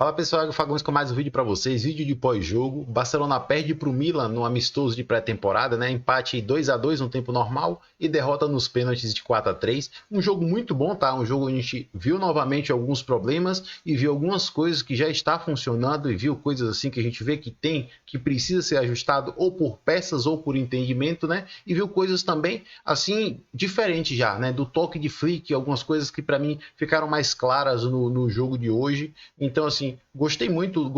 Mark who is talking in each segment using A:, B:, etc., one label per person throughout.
A: Fala pessoal, eu Fagões com mais um vídeo para vocês, vídeo de pós-jogo. Barcelona perde para o Milan no amistoso de pré-temporada, né? Empate 2-2 no tempo normal e derrota nos pênaltis de 4-3. Um jogo muito bom, tá? Um jogo onde a gente viu novamente alguns problemas e viu algumas coisas que já está funcionando e viu coisas assim que a gente vê que precisa ser ajustado ou por peças ou por entendimento, né? E viu coisas também assim diferentes já, né? Do toque de Flick, algumas coisas que para mim ficaram mais claras no jogo de hoje. Então assim, gostei muito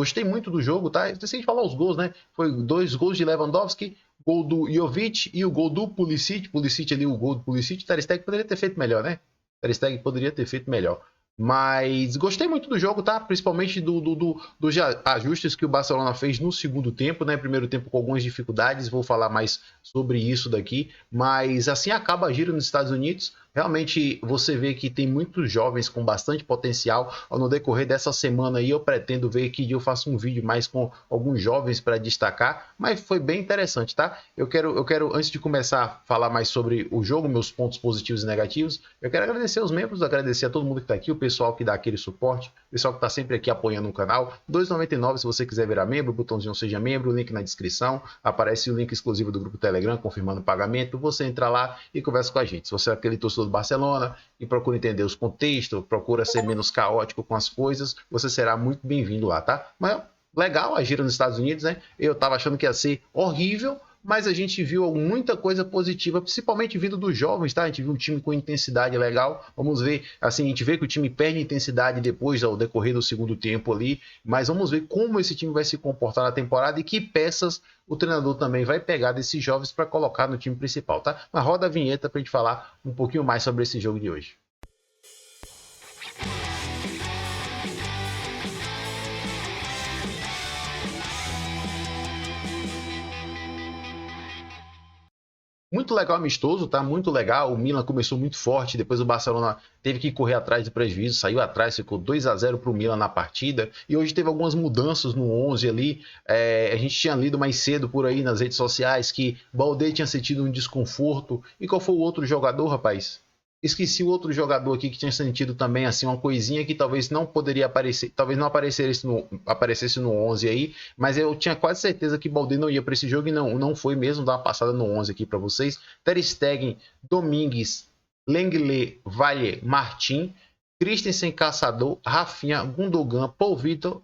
A: do jogo, tá? Esqueci de falar os gols, né? Foi 2 gols de Lewandowski, gol do Jovic e o gol do Pulisic. Pulisic ali, o gol do Pulisic. Ter Stegen poderia ter feito melhor, né? Ter Stegen poderia ter feito melhor. Mas gostei muito do jogo, tá? Principalmente dos ajustes que o Barcelona fez no segundo tempo, né? Primeiro tempo com algumas dificuldades, vou falar mais sobre isso daqui. Mas assim acaba a gira nos Estados Unidos. Realmente você vê que tem muitos jovens com bastante potencial. No decorrer dessa semana aí eu pretendo ver que eu faço um vídeo mais com alguns jovens para destacar, mas foi bem interessante, tá? Eu quero, antes de começar a falar mais sobre o jogo, meus pontos positivos e negativos, eu quero agradecer os membros, agradecer a todo mundo que está aqui, o pessoal que dá aquele suporte, o pessoal que está sempre aqui apoiando o canal. R$ 2,99 se você quiser virar membro, botãozinho seja membro, link na descrição, aparece o link exclusivo do grupo Telegram confirmando o pagamento, você entra lá e conversa com a gente. Se você é aquele torcedor do Barcelona e procura entender os contextos, procura ser menos caótico com as coisas, você será muito bem-vindo lá, tá? Mas legal a gira nos Estados Unidos, né? Eu tava achando que ia ser horrível, mas a gente viu muita coisa positiva, principalmente vindo dos jovens, tá? A gente viu um time com intensidade legal. Vamos ver, assim, a gente vê que o time perde intensidade depois ao decorrer do segundo tempo ali, mas vamos ver como esse time vai se comportar na temporada e que peças o treinador também vai pegar desses jovens para colocar no time principal, tá? Mas roda a vinheta para a gente falar um pouquinho mais sobre esse jogo de hoje. Muito legal amistoso, tá? Muito legal. O Milan começou muito forte, depois o Barcelona teve que correr atrás do prejuízo, saiu atrás, ficou 2-0 para o Milan na partida. E hoje teve algumas mudanças no 11 ali. A gente tinha lido mais cedo por aí nas redes sociais que Baldé tinha sentido um desconforto. E qual foi o outro jogador, rapaz? Esqueci o outro jogador aqui que tinha sentido também assim uma coisinha que talvez não poderia aparecer, talvez não aparecesse no 11 aí, mas eu tinha quase certeza que Baldé não ia para esse jogo e não foi mesmo. Dar uma passada no 11 aqui para vocês. Ter Stegen, Domingues, Lenglet, Valle, Martin, Christensen, Caçador, Rafinha, Gundogan, Paul Vitor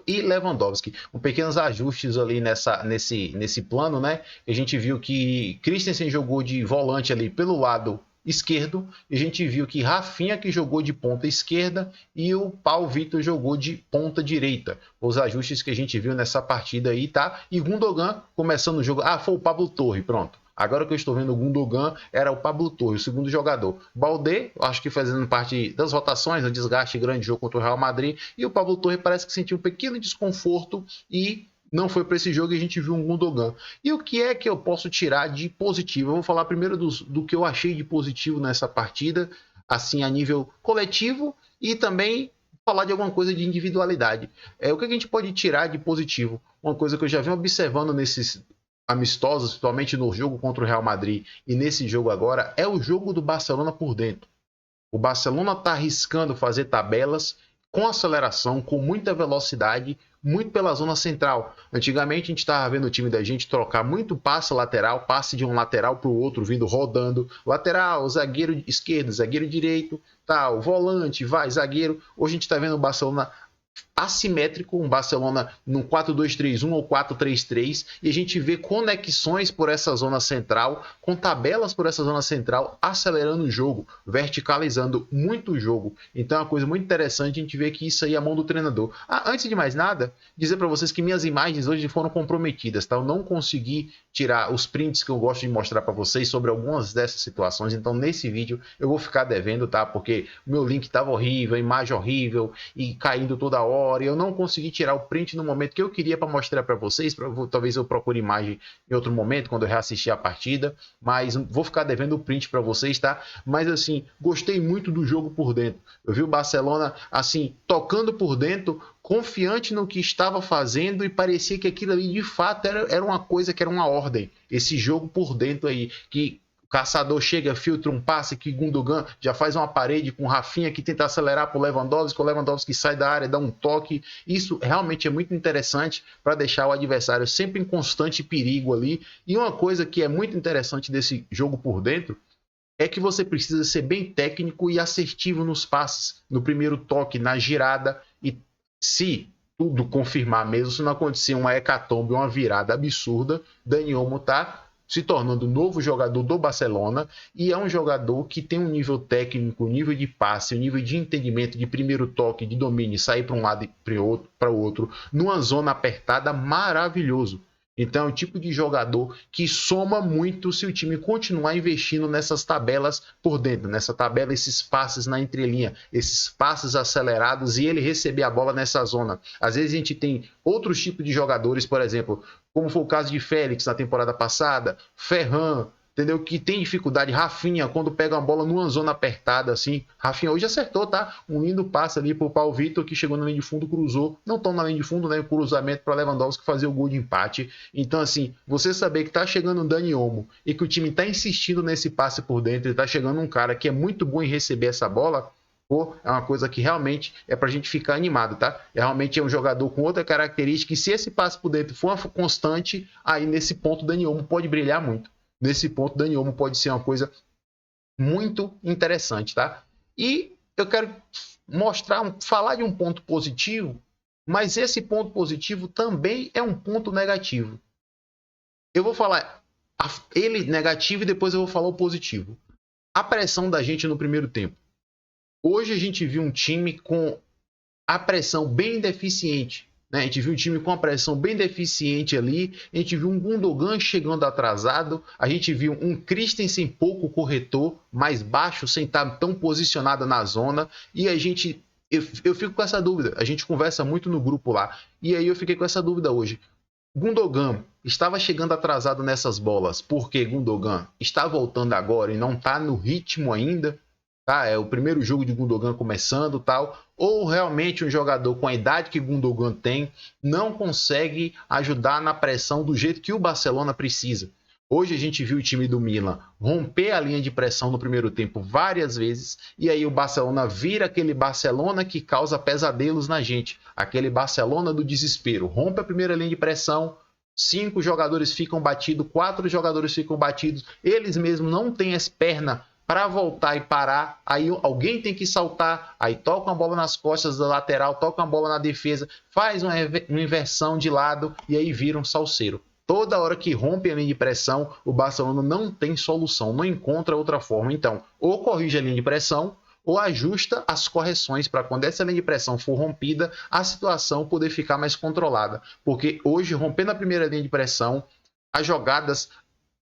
A: e Lewandowski. Com pequenos ajustes ali nesse plano, né? A gente viu que Christensen jogou de volante ali pelo lado esquerdo, e a gente viu que Rafinha que jogou de ponta esquerda e o Paul Vitor jogou de ponta direita. Os ajustes que a gente viu nessa partida aí, tá? E Gundogan começando o jogo. Ah, foi o Pablo Torre, pronto. Agora que eu estou vendo o Gundogan, era o Pablo Torre, o segundo jogador. Baldé, acho que fazendo parte das rotações, um desgaste grande de jogo contra o Real Madrid. E o Pablo Torre parece que sentiu um pequeno desconforto e não foi para esse jogo e a gente viu um Gundogan. E o que é que eu posso tirar de positivo? Eu vou falar primeiro do que eu achei de positivo nessa partida, assim, a nível coletivo, e também falar de alguma coisa de individualidade. O que a gente pode tirar de positivo? Uma coisa que eu já venho observando nesses amistosos, principalmente no jogo contra o Real Madrid e nesse jogo agora, é o jogo do Barcelona por dentro. O Barcelona está arriscando fazer tabelas com aceleração, com muita velocidade, muito pela zona central. Antigamente a gente estava vendo o time da gente trocar muito passe lateral, passe de um lateral para o outro, vindo rodando. Lateral, zagueiro esquerdo, zagueiro direito, tal, volante, vai, zagueiro. Hoje a gente está vendo o Barcelona assimétrico, um Barcelona no 4-2-3-1 ou 4-3-3, e a gente vê conexões por essa zona central, com tabelas por essa zona central, acelerando o jogo, verticalizando muito o jogo. Então é uma coisa muito interessante a gente ver que isso aí é a mão do treinador. Antes de mais nada, dizer para vocês que minhas imagens hoje foram comprometidas, tá? Eu não consegui tirar os prints que eu gosto de mostrar para vocês sobre algumas dessas situações, então nesse vídeo eu vou ficar devendo, tá? Porque o meu link estava horrível, a imagem horrível e caindo toda hora, e eu não consegui tirar o print no momento que eu queria para mostrar para vocês. Talvez eu procure imagem em outro momento, quando eu reassistir a partida, mas vou ficar devendo o print para vocês, tá? Mas assim, gostei muito do jogo por dentro. Eu vi o Barcelona, assim, tocando por dentro, confiante no que estava fazendo, e parecia que aquilo ali de fato era uma coisa que era uma ordem. Esse jogo por dentro aí, que O caçador chega, filtra um passe que Gundogan já faz uma parede com o Rafinha que tenta acelerar para o Lewandowski sai da área, dá um toque. Isso realmente é muito interessante para deixar o adversário sempre em constante perigo ali. E uma coisa que é muito interessante desse jogo por dentro é que você precisa ser bem técnico e assertivo nos passes, no primeiro toque, na girada, e se tudo confirmar mesmo, se não acontecer uma hecatombe, uma virada absurda, Dani Olmo está se tornando o novo jogador do Barcelona e é um jogador que tem um nível técnico, um nível de passe, um nível de entendimento, de primeiro toque, de domínio, sair para um lado e para o outro, numa zona apertada, maravilhoso. Então é um tipo de jogador que soma muito se o time continuar investindo nessas tabelas por dentro, nessa tabela, esses passes na entrelinha, esses passes acelerados e ele receber a bola nessa zona. Às vezes a gente tem outros tipos de jogadores, por exemplo, como foi o caso de Félix na temporada passada, Ferran, entendeu? Que tem dificuldade. Rafinha, quando pega uma bola numa zona apertada, assim. Rafinha hoje acertou, tá? Um lindo passe ali pro Paulo Vitor, que chegou na linha de fundo, cruzou. Não tão na linha de fundo, né? Cruzamento para Lewandowski fazer o gol de empate. Então, assim, você saber que tá chegando um Dani Olmo e que o time tá insistindo nesse passe por dentro, e tá chegando um cara que é muito bom em receber essa bola, pô, é uma coisa que realmente é pra gente ficar animado, tá? Realmente é um jogador com outra característica e se esse passe por dentro for uma constante, aí nesse ponto o Dani Olmo pode brilhar muito. Nesse ponto, Dani Olmo pode ser uma coisa muito interessante, tá? E eu quero falar de um ponto positivo, mas esse ponto positivo também é um ponto negativo. Eu vou falar ele negativo e depois eu vou falar o positivo. A pressão da gente no primeiro tempo. Hoje a gente viu um time com a pressão bem deficiente. A gente viu um time com a pressão bem deficiente ali, a gente viu um Gundogan chegando atrasado, a gente viu um Christensen pouco corretor, mais baixo, sem estar tão posicionado na zona, e eu fico com essa dúvida, a gente conversa muito no grupo lá, e aí eu fiquei com essa dúvida hoje. Gundogan estava chegando atrasado nessas bolas, porque Gundogan está voltando agora e não está no ritmo ainda, tá? É o primeiro jogo de Gundogan começando, tal, ou realmente um jogador com a idade que Gundogan tem não consegue ajudar na pressão do jeito que o Barcelona precisa. Hoje a gente viu o time do Milan romper a linha de pressão no primeiro tempo várias vezes e aí o Barcelona vira aquele Barcelona que causa pesadelos na gente, aquele Barcelona do desespero. Rompe a primeira linha de pressão, 5 jogadores ficam batidos, 4 jogadores ficam batidos, eles mesmos não têm as pernas para voltar e parar, aí alguém tem que saltar, aí toca uma bola nas costas da lateral, toca uma bola na defesa, faz uma inversão de lado e aí vira um salseiro. Toda hora que rompe a linha de pressão, o Barcelona não tem solução, não encontra outra forma. Então, ou corrige a linha de pressão, ou ajusta as correções para quando essa linha de pressão for rompida, a situação poder ficar mais controlada. Porque hoje, rompendo a primeira linha de pressão, as jogadas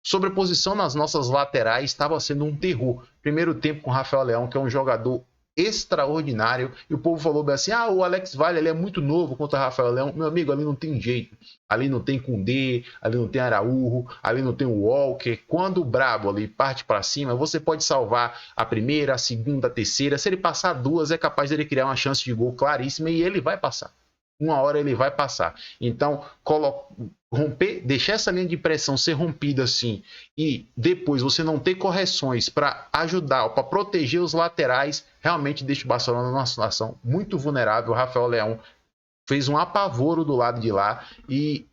A: sobreposição nas nossas laterais estava sendo um terror. Primeiro tempo com o Rafael Leão, que é um jogador extraordinário, e o povo falou bem assim, o Alex Valle ele é muito novo contra o Rafael Leão. Meu amigo, ali não tem jeito. Ali não tem Koundé, ali não tem Araújo, ali não tem o Walker. Quando o brabo ali parte para cima, você pode salvar a primeira, a segunda, a terceira. Se ele passar duas, é capaz de ele criar uma chance de gol claríssima e ele vai passar. Uma hora ele vai passar. Então, romper, deixar essa linha de pressão ser rompida assim e depois você não ter correções para ajudar, para proteger os laterais, realmente deixa o Barcelona numa situação muito vulnerável. O Rafael Leão fez um apavoro do lado de lá e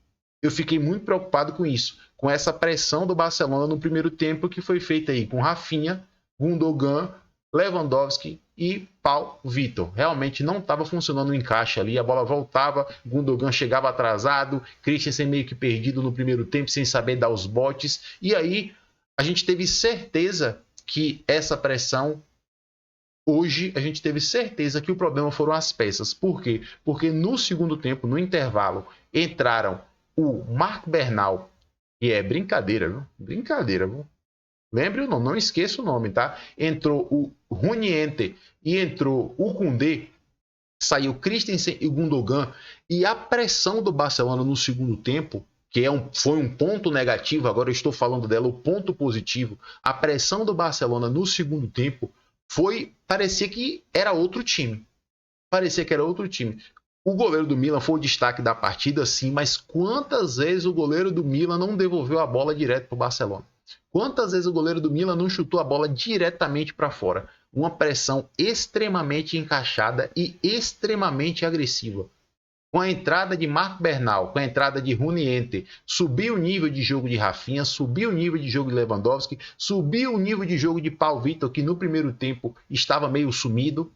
A: eu fiquei muito preocupado com isso, com essa pressão do Barcelona no primeiro tempo que foi feita aí com Rafinha, Gundogan, Lewandowski e Paulo Vitor. Realmente não estava funcionando o encaixe ali, a bola voltava, Gundogan chegava atrasado, Christensen meio que perdido no primeiro tempo, sem saber dar os botes, e aí a gente teve certeza que essa pressão, hoje a gente teve certeza que o problema foram as peças. Por quê? Porque no segundo tempo, no intervalo, entraram o Marc Bernal, que é brincadeira, viu? Brincadeira, viu? Lembre o nome, não esqueça o nome, tá? Entrou o Runiente e entrou o Koundé, saiu Christensen e Gundogan, e a pressão do Barcelona no segundo tempo, que foi um ponto negativo, agora eu estou falando dela, o ponto positivo, a pressão do Barcelona no segundo tempo parecia que era outro time. Parecia que era outro time. O goleiro do Milan foi o destaque da partida, sim, mas quantas vezes o goleiro do Milan não devolveu a bola direto para o Barcelona? Quantas vezes o goleiro do Milan não chutou a bola diretamente para fora? Uma pressão extremamente encaixada e extremamente agressiva. Com a entrada de Marco Bernal, com a entrada de Runiente, subiu o nível de jogo de Rafinha, subiu o nível de jogo de Lewandowski, subiu o nível de jogo de Paulo Vitor, que no primeiro tempo estava meio sumido.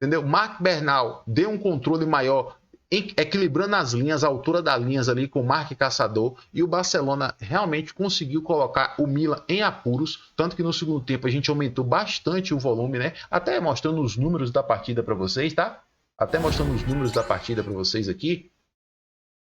A: Entendeu? Marco Bernal deu um controle maior, equilibrando as linhas, a altura das linhas ali com o Marco Caçador, e o Barcelona realmente conseguiu colocar o Milan em apuros, tanto que no segundo tempo a gente aumentou bastante o volume, né? Até mostrando os números da partida para vocês, tá? Até mostrando os números da partida para vocês aqui,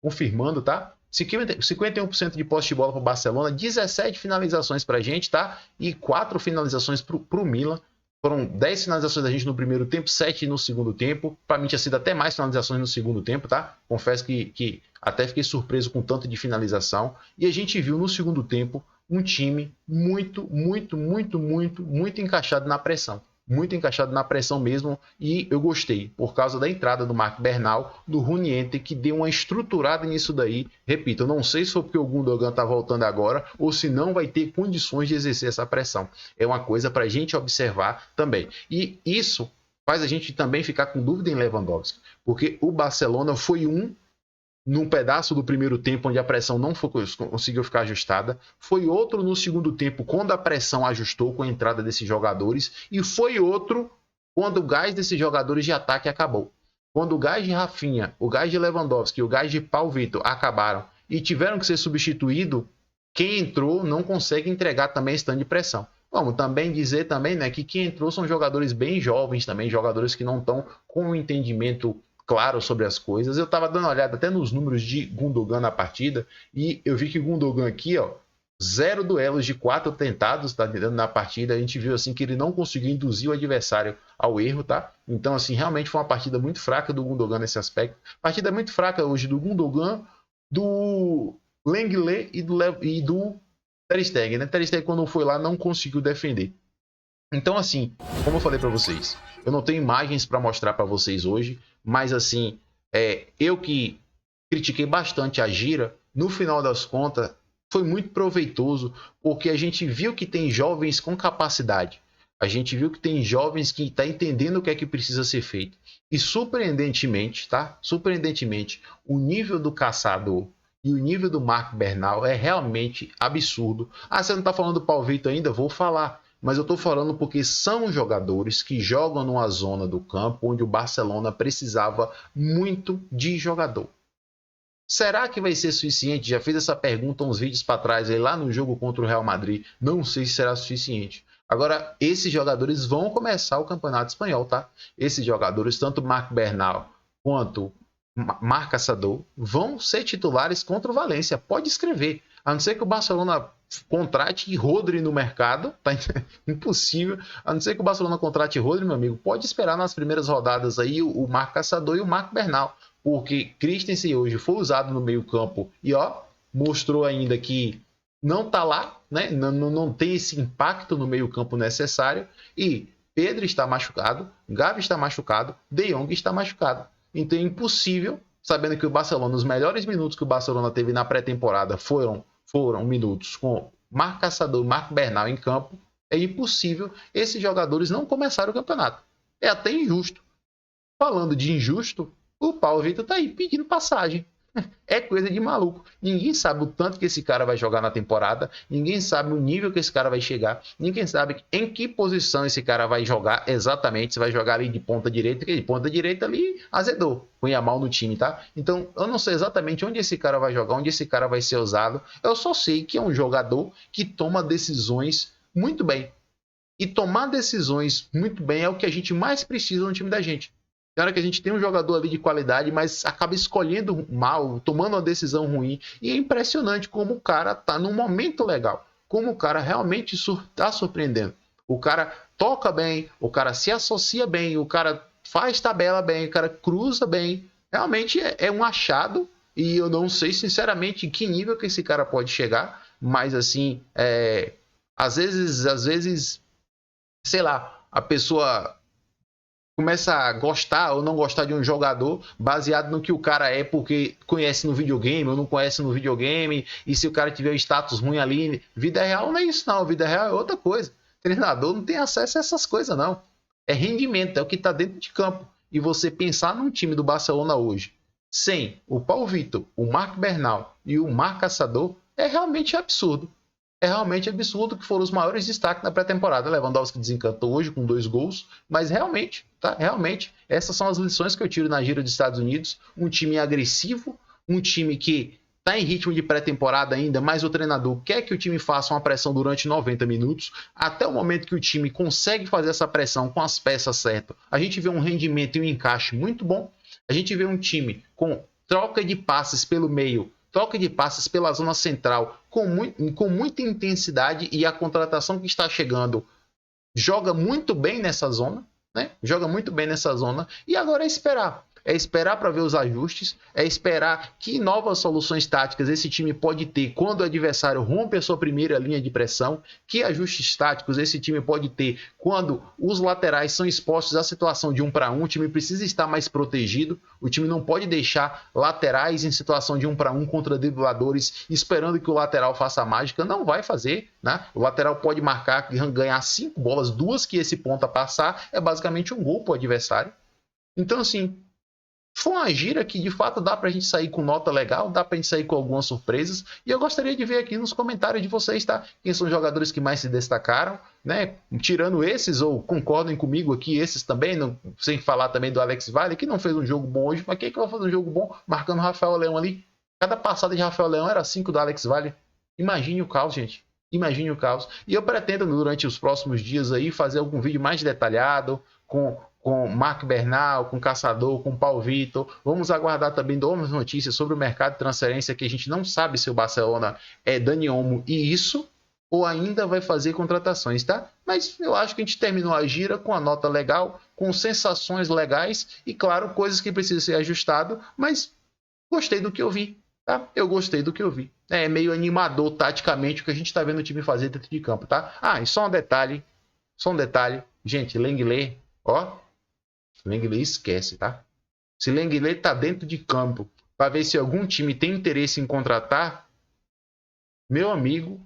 A: confirmando, tá? 51% de posse de bola para o Barcelona, 17 finalizações para a gente, tá? E 4 finalizações para o Milan. Foram 10 finalizações da gente no primeiro tempo, 7 no segundo tempo. Para mim tinha sido até mais finalizações no segundo tempo, tá? Confesso que até fiquei surpreso com tanto de finalização. E a gente viu no segundo tempo um time muito encaixado na pressão. Muito encaixado na pressão mesmo, e eu gostei, por causa da entrada do Marco Bernal, do Runiente, que deu uma estruturada nisso daí. Repito, eu não sei se foi porque o Gundogan tá voltando agora, ou se não vai ter condições de exercer essa pressão. É uma coisa para a gente observar também. E isso faz a gente também ficar com dúvida em Lewandowski, porque o Barcelona foi num pedaço do primeiro tempo onde a pressão não conseguiu ficar ajustada, foi outro no segundo tempo quando a pressão ajustou com a entrada desses jogadores, e foi outro quando o gás desses jogadores de ataque acabou. Quando o gás de Rafinha, o gás de Lewandowski e o gás de Paulo Vitor acabaram e tiveram que ser substituídos, quem entrou não consegue entregar também esse tanto de pressão. Vamos também dizer também, né, que quem entrou são jogadores bem jovens também, jogadores que não estão com um entendimento claro sobre as coisas. Eu estava dando uma olhada até nos números de Gundogan na partida, e eu vi que o Gundogan aqui, ó, 0 duelos de 4 tentados, tá entendendo, na partida. A gente viu assim que ele não conseguiu induzir o adversário ao erro, tá? Então, assim, realmente foi uma partida muito fraca do Gundogan nesse aspecto. Partida muito fraca hoje do Gundogan, do Lenglet e do Ter Stegen, né? Ter Stegen, quando foi lá, não conseguiu defender. Então, assim, como eu falei para vocês, eu não tenho imagens para mostrar para vocês hoje, mas assim, eu que critiquei bastante a Gira, no final das contas, foi muito proveitoso, porque a gente viu que tem jovens com capacidade. A gente viu que tem jovens que estão entendendo o que é que precisa ser feito. E surpreendentemente, tá? Surpreendentemente, o nível do Caçador e o nível do Marco Bernal é realmente absurdo. Ah, você não está falando do Paulo Vitor ainda? Vou falar. Mas eu estou falando porque são jogadores que jogam numa zona do campo onde o Barcelona precisava muito de jogador. Será que vai ser suficiente? Já fiz essa pergunta uns vídeos para trás, aí, lá no jogo contra o Real Madrid. Não sei se será suficiente. Agora, esses jogadores vão começar o Campeonato Espanhol, tá? Esses jogadores, tanto Marc Bernal quanto Marc Caçador, vão ser titulares contra o Valência. Pode escrever. A não ser que o Barcelona contrate Rodri no mercado, tá impossível. A não ser que o Barcelona contrate Rodri, meu amigo, pode esperar nas primeiras rodadas aí o Marc Caçador e o Marc Bernal, porque Christensen hoje foi usado no meio-campo e ó, mostrou ainda que não tá lá, né? Não tem esse impacto no meio-campo necessário, e Pedro está machucado, Gavi está machucado, De Jong está machucado. Então é impossível, sabendo que o Barcelona, os melhores minutos que o Barcelona teve na pré-temporada foram minutos com Marc Caçador e Marc Bernal em campo, é impossível esses jogadores não começarem o campeonato. É até injusto. Falando de injusto, o Paulo Vitor tá aí pedindo passagem. É coisa de maluco. Ninguém sabe o tanto que esse cara vai jogar na temporada, ninguém sabe o nível que esse cara vai chegar, ninguém sabe em que posição esse cara vai jogar exatamente, se vai jogar ali de ponta direita, porque de ponta direita ali azedou, punha mal no time, tá? Então eu não sei exatamente onde esse cara vai jogar, onde esse cara vai ser usado, eu só sei que é um jogador que toma decisões muito bem. E tomar decisões muito bem é o que a gente mais precisa no time da gente. Tem hora que a gente tem um jogador ali de qualidade, mas acaba escolhendo mal, tomando uma decisão ruim. E é impressionante como o cara tá num momento legal. Como o cara realmente tá surpreendendo. O cara toca bem, o cara se associa bem, o cara faz tabela bem, o cara cruza bem. Realmente é um achado. E eu não sei, sinceramente, em que nível que esse cara pode chegar. Mas, assim, às vezes, sei lá, a pessoa começa a gostar ou não gostar de um jogador baseado no que o cara é porque conhece no videogame ou não conhece no videogame, e se o cara tiver um status ruim ali, vida real não é isso não, vida real é outra coisa. Treinador não tem acesso a essas coisas não. É rendimento, é o que está dentro de campo. E você pensar num time do Barcelona hoje, sem o Paulo Vitor, o Marc Bernal e o Marc Caçador, é realmente absurdo. É realmente absurdo, que foram os maiores destaques na pré-temporada. Lewandowski desencantou hoje com 2 gols, mas realmente, tá? Realmente, essas são as lições que eu tiro na gira dos Estados Unidos. Um time agressivo, um time que está em ritmo de pré-temporada ainda, mas o treinador quer que o time faça uma pressão durante 90 minutos. Até o momento que o time consegue fazer essa pressão com as peças certas, a gente vê um rendimento e um encaixe muito bom. A gente vê um time com troca de passes pelo meio, troca de passes pela zona central com muita intensidade, e a contratação que está chegando joga muito bem nessa zona, né? Joga muito bem nessa zona, e agora é esperar. É esperar para ver os ajustes, é esperar que novas soluções táticas esse time pode ter quando o adversário rompe a sua primeira linha de pressão, que ajustes táticos esse time pode ter quando os laterais são expostos à situação de 1 para 1, o time precisa estar mais protegido, o time não pode deixar laterais em situação de 1 para 1 contra dribladores esperando que o lateral faça a mágica, não vai fazer, né? O lateral pode marcar, ganhar 5 bolas, 2 que esse ponta passar, é basicamente um gol para o adversário. Então assim, foi uma gira que de fato dá pra gente sair com nota legal, dá pra gente sair com algumas surpresas, e eu gostaria de ver aqui nos comentários de vocês, tá? Quem são os jogadores que mais se destacaram, né? Tirando esses, ou concordem comigo aqui, esses também, não, sem falar também do Alex Valle, que não fez um jogo bom hoje, mas quem é que vai fazer um jogo bom marcando o Rafael Leão ali? Cada passada de Rafael Leão era 5 do Alex Valle. Imagine o caos, gente. Imagine o caos. E eu pretendo, durante os próximos dias aí, fazer algum vídeo mais detalhado, com Marc Bernal, com Caçador, com Paulo Vitor. Vamos aguardar também novas notícias sobre o mercado de transferência, que a gente não sabe se o Barcelona é Dani Olmo e isso, ou ainda vai fazer contratações, tá? Mas eu acho que a gente terminou a gira com a nota legal, com sensações legais e, claro, coisas que precisam ser ajustado, mas gostei do que eu vi, tá? Eu gostei do que eu vi. É meio animador taticamente o que a gente está vendo o time fazer dentro de campo, tá? Ah, e só um detalhe, gente, Lenglet, ó, Lenglet esquece, tá? Se Lenglet tá dentro de campo para ver se algum time tem interesse em contratar, meu amigo,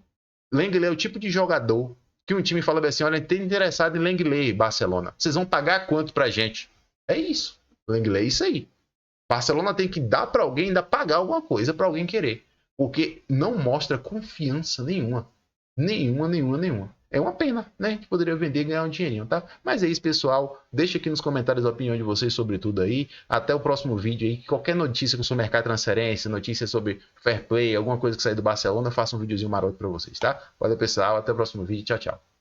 A: Lenglet é o tipo de jogador que um time fala assim, olha, tem interessado em Lenglet, Barcelona. Vocês vão pagar quanto pra gente? É isso. Lenglet é isso aí. Barcelona tem que dar para alguém, ainda pagar alguma coisa para alguém querer. Porque não mostra confiança nenhuma. Nenhuma. É uma pena, né? A gente poderia vender e ganhar um dinheirinho, tá? Mas é isso, pessoal. Deixa aqui nos comentários a opinião de vocês sobre tudo aí. Até o próximo vídeo aí. Qualquer notícia sobre o mercado de transferência, notícia sobre fair play, alguma coisa que sair do Barcelona, eu faço um videozinho maroto para vocês, tá? Valeu, pessoal. Até o próximo vídeo. Tchau, tchau.